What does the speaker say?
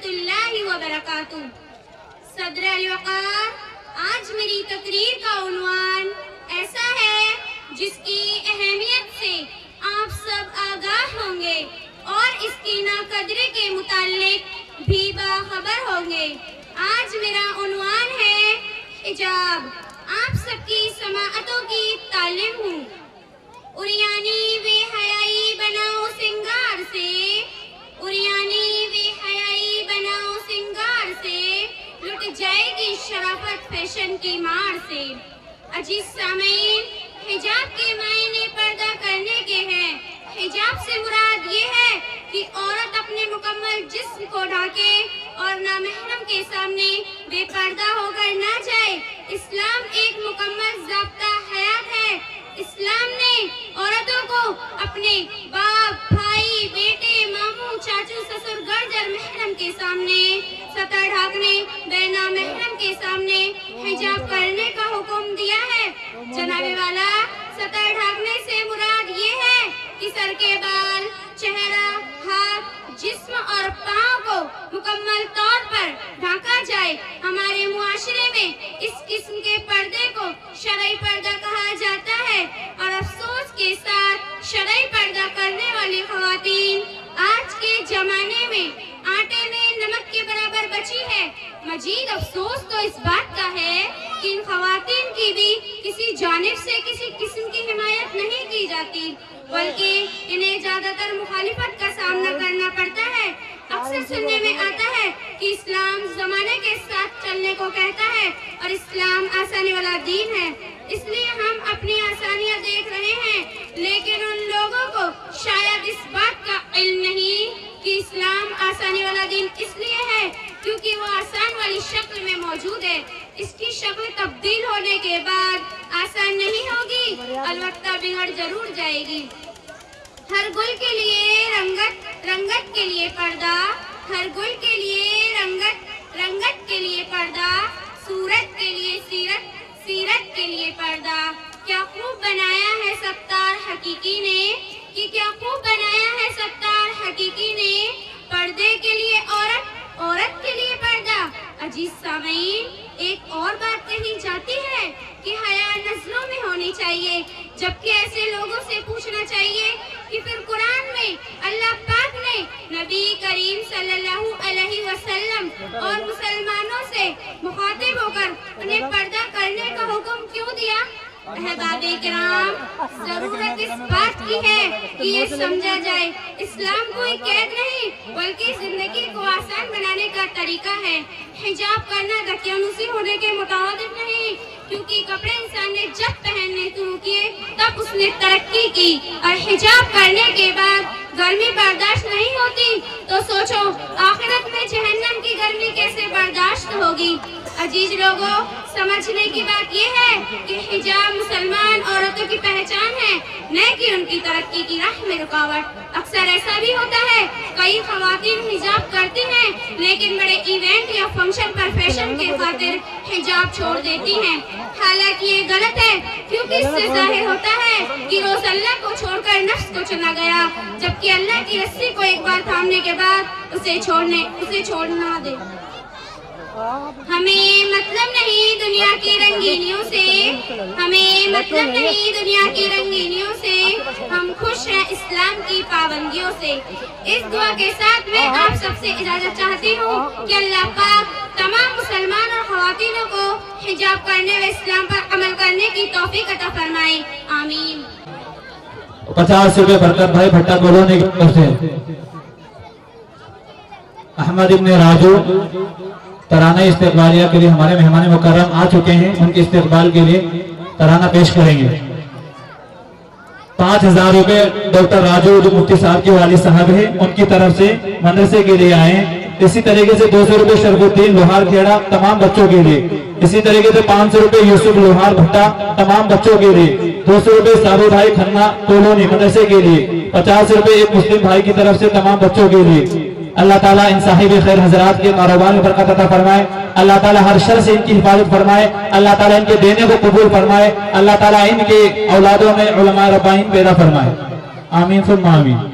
ورحمۃ اللہ وبرکاتہ۔ صدر الوقار، آج میری تقریر کا عنوان ایسا ہے جس کی اہمیت سے آپ سب آگاہ ہوں گے اور اس کی ناقدری کے متعلق بھی باخبر ہوں گے۔ آج میرا عنوان ہے حجاب۔ آپ سب کی سماعتوں کی تعلیم ہوں۔ اریانی بے حیائی بناؤ سنگار سے، اریانی بے حیائی بناؤ سنگار سے، لٹ جائے گی شرافت فیشن کی مار سے۔ عزیز سامعین، حجاب کے معنی پردہ کرنے کے ہیں۔ حجاب سے مراد یہ ہے کہ عورت اپنے مکمل جسم کو ڈھانکے اور نامحرم کے سامنے بے پردہ ہو کر نہ جائے۔ اسلام ایک مکمل ضابطہ حیات ہے۔ اسلام نے عورتوں کو اپنے باپ، بھائی، بیٹے، ماموں، چاچو، سسر، گرجر محرم کے سامنے سطر ڈھانکنے، بے نامحرم کے سامنے حجاب کرنے کا حکم دیا ہے۔ جناب والا، سطر ڈھانکنے سے مراد یہ ہے کہ سر کے بال، چہرہ، ہاتھ، جسم اور پاؤں کو مکمل طور پر ڈھانکا جائے۔ ہمارے معاشرے میں اس قسم کے پردے کو شرعی پردہ کہا جاتا ہے، اور افسوس کے ساتھ شرعی پردہ کرنے والی خواتین آج کے زمانے میں آٹے میں نمک کے برابر بچی ہے۔ مزید افسوس تو اس بات کا ہے کہ ان خواتین کی بھی کسی جانب سے کسی قسم کی حمایت نہیں کی جاتی، بلکہ انہیں زیادہ تر مخالفت کا سامنا کرنا پڑتا ہے۔ اکثر سننے میں آتا ہے کہ اسلام زمانے کے ساتھ چلنے کو کہتا ہے اور اسلام آسانی والا دین ہے، اس لیے ہم اپنی آسانیاں دیکھ رہے ہیں، لیکن ان لوگوں کو شاید اس بات کا علم نہیں کہ اسلام آسانی والا دین اس لیے ہے کیونکہ وہ آسان والی شکل میں موجود ہے۔ اس کی شکل تبدیل ہونے کے بعد آسان نہیں ہوگی، البتہ بگڑ ضرور جائے گی۔ ہر گل کے لیے رنگت، رنگت کے لیے پردہ، ہر گل کے لیے رنگت، رنگت کے لیے پردہ، صورت کے لیے سیرت، سیرت کے لیے پردہ۔ کیا خوب بنایا ہے ستار حقیقی نے، کہ کیا خوب بنایا ہے ستار حقیقی نے، پردے کے لیے عورت، عورت کے لیے پردہ۔ عزیز سامعین، ایک اور بات کہی جاتی ہے کہ حیا نظروں میں ہونی چاہیے، جبکہ ایسے لوگوں سے پوچھنا چاہیے کہ پھر قرآن میں اللہ پاک نے نبی کریم صلی اللہ علیہ وسلم اور مسلمانوں سے مخاطب ہو کر انہیں پردہ کرنے کا حکم کیوں دیا؟ احباب کرام، ضرورت اس بات کی ہے کہ یہ سمجھا جائے اسلام کوئی قید نہیں بلکہ زندگی کو آسان بنانے کا طریقہ ہے۔ حجاب کرنا دقیانوسی ہونے کے مترادف نہیں، کیونکہ کپڑے انسان نے جب پہننے شروع کیے تب اس نے ترقی کی، اور حجاب کرنے کے بعد گرمی برداشت نہیں ہوتی تو سوچو آخرت میں جہنم کی گرمی کیسے برداشت ہوگی۔ عزیز لوگوں، سمجھنے کی بات یہ ہے کہ حجاب مسلمان عورتوں کی پہچان ہے، نہ کہ ان کی ترقی کی راہ میں رکاوٹ۔ اکثر ایسا بھی ہوتا ہے، کئی خواتین حجاب کرتی ہیں لیکن بڑے ایونٹ یا فنکشن پر فیشن کے خاطر حجاب چھوڑ دیتی ہیں، حالانکہ یہ غلط ہے، کیونکہ اس سے ظاہر ہوتا ہے کہ روز اللہ کو چھوڑ کر نفس کو چنا گیا، جبکہ اللہ کی رسی کو ایک بار تھامنے کے بعد اسے چھوڑنا دے۔ ہمیں مطلب نہیں دنیا کی رنگینیوں سے، ہمیں مطلب نہیں دنیا کی رنگینیوں سے، ہم خوش ہیں اسلام کی پابندیوں سے۔ اس دعا کے ساتھ میں آپ سب سے اجازت چاہتی ہوں کہ اللہ پاک تمام مسلمان اور خواتینوں کو حجاب کرنے و اسلام پر عمل کرنے کی توفیق عطا فرمائے، آمین۔ 50 روپے برکت بھائی بھٹا کالونی کی طرف سے احمد ابن راجو ترانہ استقبالیہ کے لیے ہمارے مہمان مکرم آ چکے ہیں، ان کے استقبال کے لیے ترانہ پیش کریں گے۔ 5000 روپے ڈاکٹر راجو جو مفتی صاحب کے والد صاحب ہیں ان کی طرف سے مدرسے کے لیے آئے ہیں۔ اسی طریقے سے 200 روپے شرف الدین لوہار کھیڑا تمام بچوں کے لیے، اسی طریقے سے 500 روپے یوسف لوہار بھٹا تمام بچوں کے لیے، 200 روپے صابر بھائی کھنہ کالونی مدرسے کے لیے، 50 روپے ایک مسلم بھائی کی طرف سے تمام بچوں کے لیے۔ اللہ تعالیٰ ان صاحب خیر حضرات کے کاروبار میں برکت عطا فرمائے، اللہ تعالیٰ ہر شر سے ان کی حفاظت فرمائے، اللہ تعالیٰ ان کے دینے کو قبول فرمائے، اللہ تعالیٰ ان کے اولادوں میں علماء ربانیین پیدا فرمائے، آمین ثم آمین۔